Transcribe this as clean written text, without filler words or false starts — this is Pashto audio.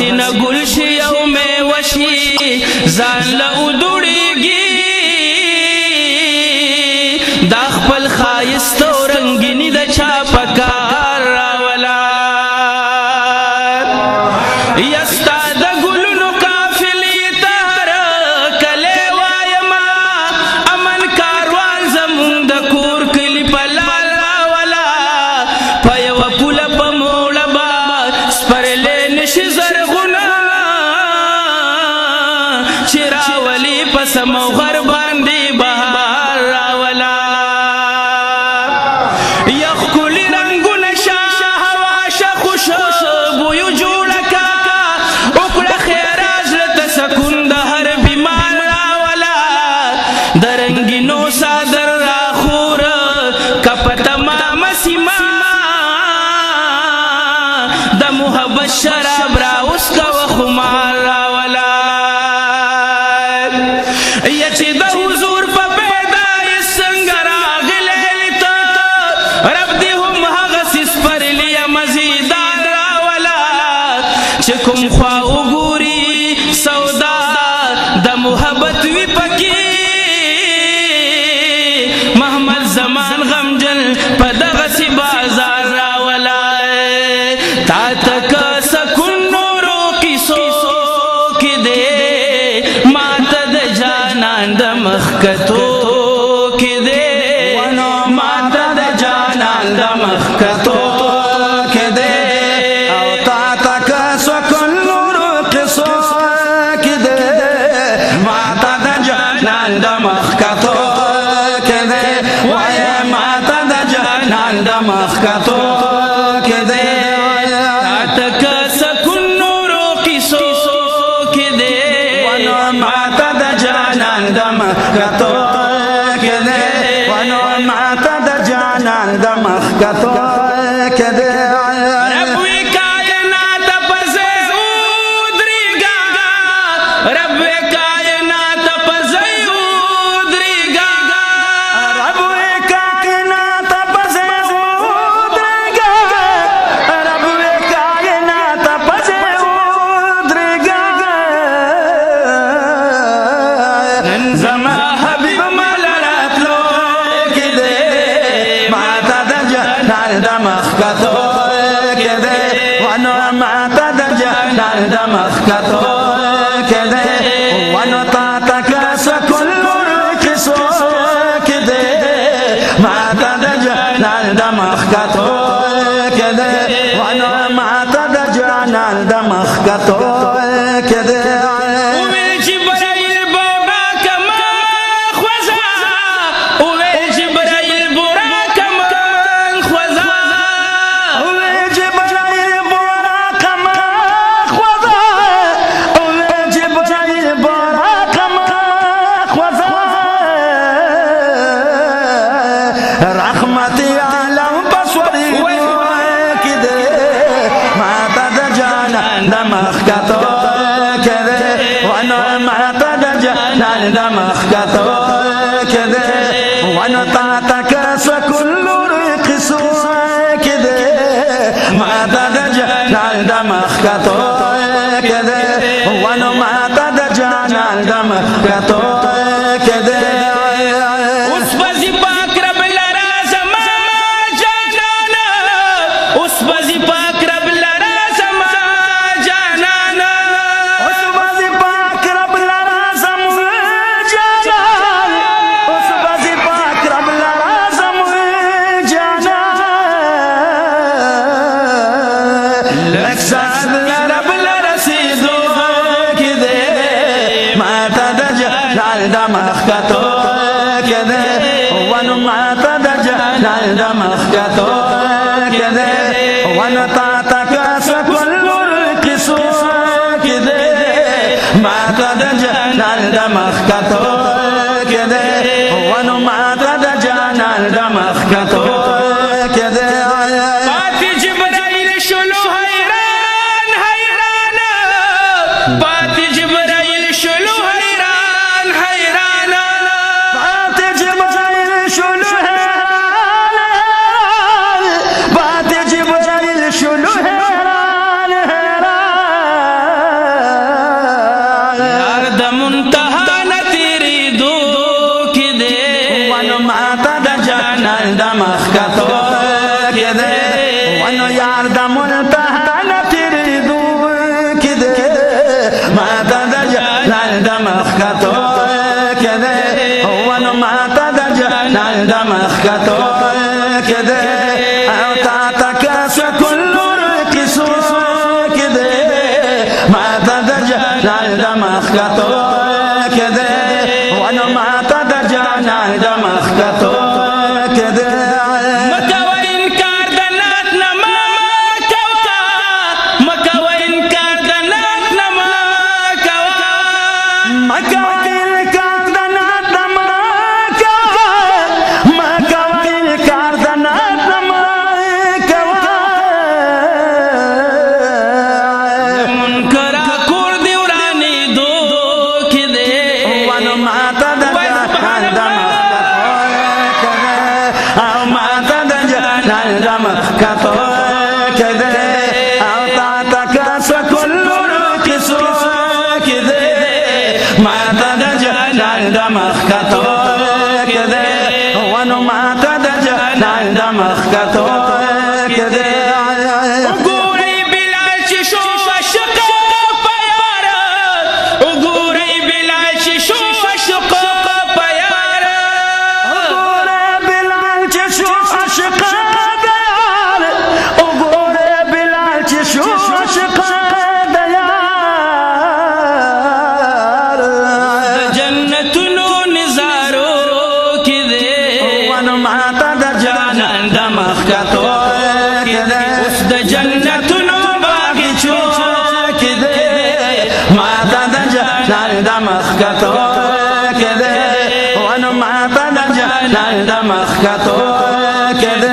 سینه ګل شي او میوه شي ځان له ودوړېږي دا خپل ښایست او رنګیني د چا په کار راولار یا ستا د ګلونو قافلې ته هر کلی وایمه امن کاروان زمونږ د کور کلي په لار راوله په یوه پوله په موړه به سپرلی نشي زرغونه چې راولي په سموغر باندې بهار راوله یا ښکلي رنګونه شه هوا شه خوشبویو جوړه کا وکړه خیره زړه ته سکون د هر بیمار راوله د رنګینو صادر راخوره که په تمامه سیمه د محبت شراب راوسکه و خمار راوله یا چې د حضور په پیدای څنګه راغلی ته رب دې هم هغسې سپرلی مزیدار راوله چې کوم خوا وګوري سودا د محبت وي پکې محمد زمان غمجن په دغسې بازار راوله تا ته که سکون نورو قیصو کې دی ما ته د جانان د مخکتو کې دی ما ته د جانان د مخکتو کې دی او تا ته که سکون نورو قیصو کې دی ما ته د جانان د مخکتو کې دی وایه ما ته د جانان د مخکتو کې دی تا ته که سکون نورو قیصو کې دی ما ته د جانان د مخکتو کې دی ما ته د جانان د مخکتو کې دی رب وی کائنات په ځای ودرېږه رب وی کائنات په ځای ودرېږه رب وی کائنات په ځای ودرېږه رب وی کائنات په ځای ودرېږه زما حبیب ملالاتلو کې دی ما ته د جانان د مخکتو کې دی ونو ما ته د جانان د مخکتو کې دی ونو تا ته که سکون نورو قیصو کې دی ما ته د جانان د مخکتو کې دی ونو ما ته د جانان د مخکتو کې دی وویل جبرائیل بورا کما خوځه وویل جبرائیل بورا کما خوځه اوه جبرائیل بورا کما خوځه اوه جبرائیل بورا کما خوځه رحمت عالم بسوري کې دی ما ته د جانان د مخکتو کې دی ونو ما ته د جانان د مخکتو کې دی ونو تا ته که سکون نورو قیصو کې دی ما ته د جانان د مخکتو کې دی ونو ما ته د جانان د مخکتو کې دی اوس به زی پاک رب لرا زما جانانا اوس به زی پاک رب لرا زما جانانا اوس بازی پاک رب لرا زمو جانان اوس بازی پاک رب لرا زمو جانان لک سعد رب لرسیدو کې دی ما ته د جانان د مخکتو کې دی ونو ما ته د جانان د مخکتو کې دی ونو تا ته که سکون نورو قیصو کې دی ما ته د جانان د مخکتو کې دی ونو ما ته د جانان د مخکتو کې دی پاتې جبرائیل شلو حیران حیران پاتې جبرائیل شلو حیران حیران پاتې جبرائیل شلو حیران پاتې جبرائیل شلو حیران حیران مخکتو کې دې ونو یار د منتهى نتیریدو کې دې ماته د جلال د مخکتو کې دې ونو ماته د جلال د مخکتو کې دې او تا تکاس کل کیسو کې دې ماته د جلال د مخکتو کې دې ونو ماته د جلال د مخکتو کې دې مخکتو کې دې او تا تکاس کل کیسو کې دې ماته د جلال د مخکتو کې دې ونو ماته د جلال د مخکتو کې دې مخکتو کې دې ونو ماته د جلال د مخکتو کې دې